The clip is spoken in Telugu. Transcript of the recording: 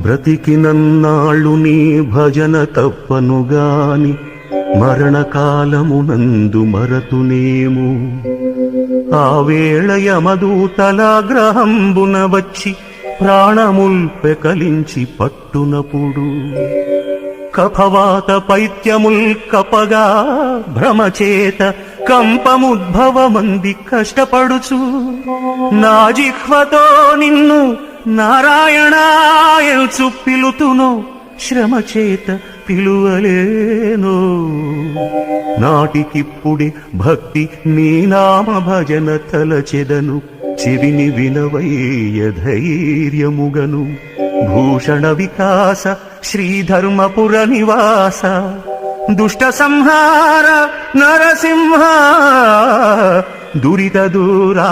బ్రతికినన్నాళ్ళు నీ భజన తప్పనుగాని మరణకాలమునందు మరతునేము. ఆ వేళ యమదూతలాగ్రహంబున వచ్చి ప్రాణముల్ పెకలించి పట్టునప్పుడు కఫవాత పైత్యముల్ కపగా భ్రమచేత కంపముద్భవమంది కష్టపడుచు నా జిహ్వతో నిన్ను నారాయణాయల్చు పిలుతునో శ్రమచేత పిలువలేనో. నాటికిప్పుడే భక్తి నీ నామ భజన తలచెదను చెవిని వినవయ్య ధైర్యముగను. భూషణ వికాస శ్రీధర్మపుర నివాస దుష్ట సంహార నరసింహ దురిత దూరా.